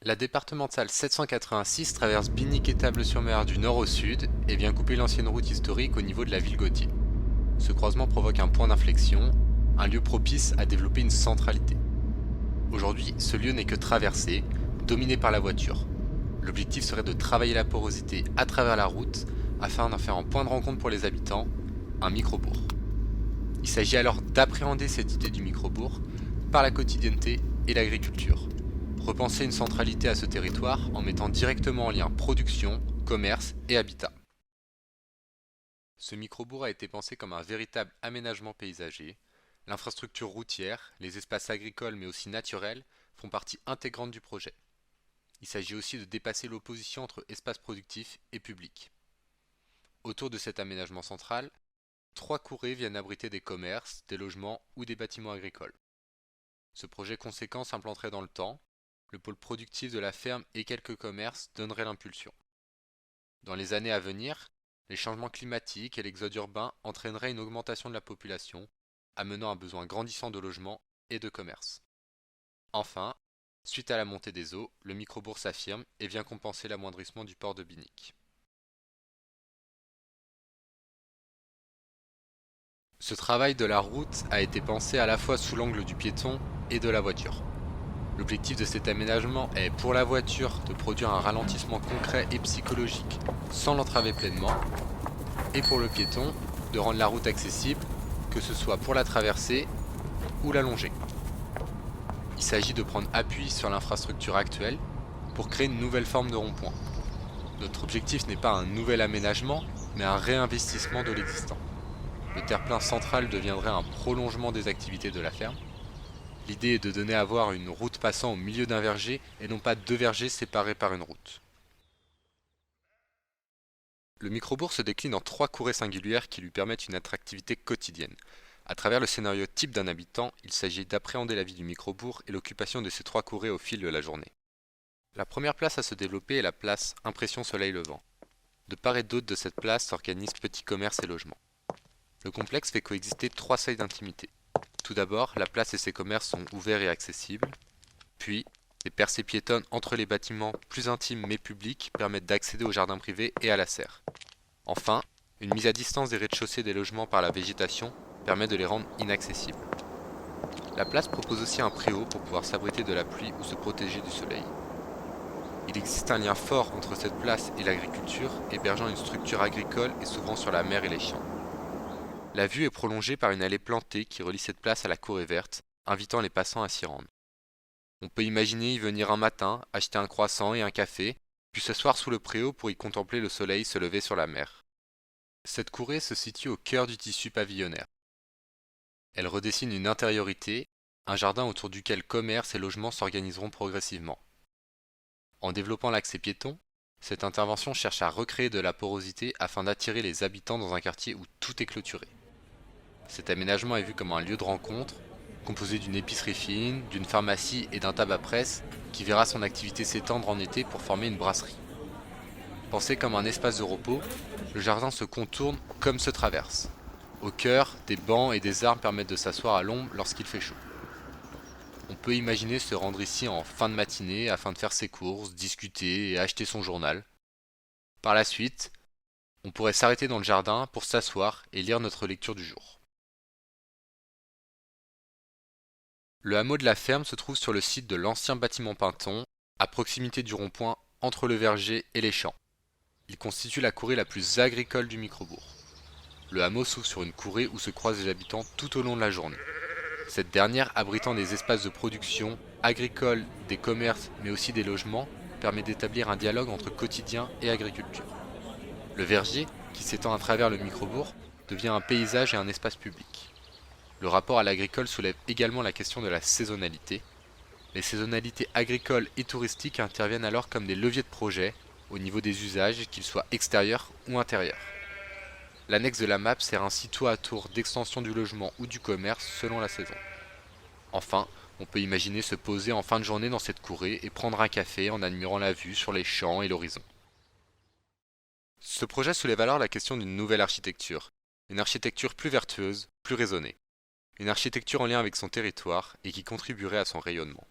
La départementale 786 traverse Binic et Table-sur-Mer du nord au sud et vient couper l'ancienne route historique au niveau de la ville Gautier. Ce croisement provoque un point d'inflexion, un lieu propice à développer une centralité. Aujourd'hui, ce lieu n'est que traversé, dominé par la voiture. L'objectif serait de travailler la porosité à travers la route afin d'en faire un point de rencontre pour les habitants, un microbourg. Il s'agit alors d'appréhender cette idée du microbourg par la quotidienneté et l'agriculture. Repenser une centralité à ce territoire en mettant directement en lien production, commerce et habitat. Ce microbourg a été pensé comme un véritable aménagement paysager. L'infrastructure routière, les espaces agricoles mais aussi naturels font partie intégrante du projet. Il s'agit aussi de dépasser l'opposition entre espace productif et public. Autour de cet aménagement central, 3 courées viennent abriter des commerces, des logements ou des bâtiments agricoles. Ce projet conséquent s'implanterait dans le temps, le pôle productif de la ferme et quelques commerces donneraient l'impulsion. Dans les années à venir, les changements climatiques et l'exode urbain entraîneraient une augmentation de la population, amenant un besoin grandissant de logements et de commerces. Enfin, suite à la montée des eaux, le microbourg s'affirme et vient compenser l'amoindrissement du port de Binic. Ce travail de la route a été pensé à la fois sous l'angle du piéton et de la voiture. L'objectif de cet aménagement est, pour la voiture, de produire un ralentissement concret et psychologique sans l'entraver pleinement, et pour le piéton, de rendre la route accessible, que ce soit pour la traverser ou la longer. Il s'agit de prendre appui sur l'infrastructure actuelle pour créer une nouvelle forme de rond-point. Notre objectif n'est pas un nouvel aménagement, mais un réinvestissement de l'existant. Le terre-plein central deviendrait un prolongement des activités de la ferme. L'idée est de donner à voir une route passant au milieu d'un verger et non pas deux vergers séparés par une route. Le microbourg se décline en 3 courées singulières qui lui permettent une attractivité quotidienne. À travers le scénario type d'un habitant, il s'agit d'appréhender la vie du microbourg et l'occupation de ces 3 courées au fil de la journée. La première place à se développer est la place Impression Soleil Levant. De part et d'autre de cette place s'organisent petits commerces et logements. Le complexe fait coexister 3 seuils d'intimité. Tout d'abord, la place et ses commerces sont ouverts et accessibles. Puis, des percées piétonnes entre les bâtiments plus intimes mais publics permettent d'accéder au jardin privé et à la serre. Enfin, une mise à distance des rez-de-chaussée des logements par la végétation permet de les rendre inaccessibles. La place propose aussi un préau pour pouvoir s'abriter de la pluie ou se protéger du soleil. Il existe un lien fort entre cette place et l'agriculture, hébergeant une structure agricole et souvent sur la mer et les champs. La vue est prolongée par une allée plantée qui relie cette place à la cour verte, invitant les passants à s'y rendre. On peut imaginer y venir un matin, acheter un croissant et un café, puis s'asseoir sous le préau pour y contempler le soleil se lever sur la mer. Cette courée se situe au cœur du tissu pavillonnaire. Elle redessine une intériorité, un jardin autour duquel commerce et logements s'organiseront progressivement. En développant l'accès piéton, cette intervention cherche à recréer de la porosité afin d'attirer les habitants dans un quartier où tout est clôturé. Cet aménagement est vu comme un lieu de rencontre, composé d'une épicerie fine, d'une pharmacie et d'un tabac-presse, qui verra son activité s'étendre en été pour former une brasserie. Pensé comme un espace de repos, le jardin se contourne comme se traverse. Au cœur, des bancs et des arbres permettent de s'asseoir à l'ombre lorsqu'il fait chaud. On peut imaginer se rendre ici en fin de matinée afin de faire ses courses, discuter et acheter son journal. Par la suite, on pourrait s'arrêter dans le jardin pour s'asseoir et lire notre lecture du jour. Le hameau de la ferme se trouve sur le site de l'ancien bâtiment Pinton, à proximité du rond-point entre le verger et les champs. Il constitue la courée la plus agricole du microbourg. Le hameau s'ouvre sur une courée où se croisent les habitants tout au long de la journée. Cette dernière, abritant des espaces de production, agricoles, des commerces, mais aussi des logements, permet d'établir un dialogue entre quotidien et agriculture. Le verger, qui s'étend à travers le microbourg, devient un paysage et un espace public. Le rapport à l'agricole soulève également la question de la saisonnalité. Les saisonnalités agricoles et touristiques interviennent alors comme des leviers de projet au niveau des usages, qu'ils soient extérieurs ou intérieurs. L'annexe de la map sert ainsi tour à tour d'extension du logement ou du commerce selon la saison. Enfin, on peut imaginer se poser en fin de journée dans cette courée et prendre un café en admirant la vue sur les champs et l'horizon. Ce projet soulève alors la question d'une nouvelle architecture, une architecture plus vertueuse, plus raisonnée. Une architecture en lien avec son territoire et qui contribuerait à son rayonnement.